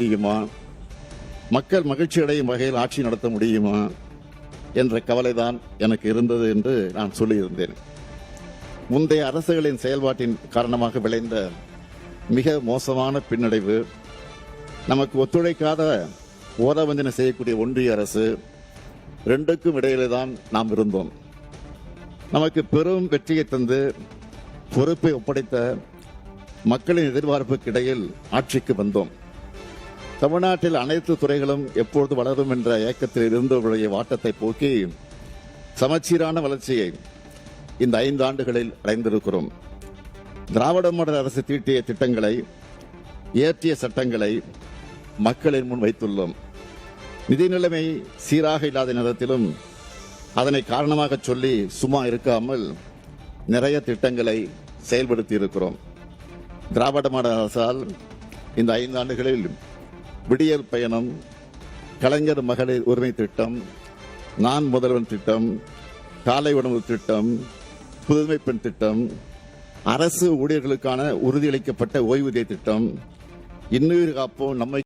முடியுமா, மக்கள் மகிழ்ச்சி அடையும் வகையில் ஆட்சி நடத்த முடியுமா என்ற கவலைதான் எனக்கு இருந்தது என்று நான் சொல்லியிருந்தேன். முந்தைய அரசுகளின் செயல்பாட்டின் காரணமாக விளைந்த மிக மோசமான பின்னடைவு, நமக்கு ஒத்துழைக்காத ஓரவஞ்சனை செய்யக்கூடிய ஒன்றிய அரசு, ரெண்டுக்கும் இடையிலே தான் நாம் இருந்தோம். நமக்கு பெரும் வெற்றியை தந்து பொறுப்பை ஒப்படைத்த மக்களின் எதிர்பார்ப்புக்கு இடையில் ஆட்சிக்கு வந்தோம். தமிழ்நாட்டில் அனைத்து துறைகளும் எப்பொழுது வளரும் என்ற ஏக்கத்தில் இருந்தவர்களுடைய வாட்டத்தை போக்கி சமச்சீரான வளர்ச்சியை இந்த 5 ஆண்டுகளில் அடைந்திருக்கிறோம். திராவிட மாடல் அரசு தீட்டிய திட்டங்களை, இயற்றிய சட்டங்களை மக்களின் முன் வைத்துள்ளோம். நிதி நிலைமை சீராக இல்லாத நேரத்திலும் அதனை காரணமாக சொல்லி சும்மா இருக்காமல் நிறைய திட்டங்களை செயல்படுத்தி இருக்கிறோம். திராவிட மாடல் அரசால் இந்த 5 ஆண்டுகளில் விடியல் பயணம், கலைஞர் மகளிர் உரிமை திட்டம், நான் முதல்வன் திட்டம், காலை உணவு திட்டம், புதுமை பெண் திட்டம், அரசு ஊழியர்களுக்கான உறுதியளிக்கப்பட்ட ஓய்வூதிய திட்டம், இன்னுயிர் காப்போம் நம்மை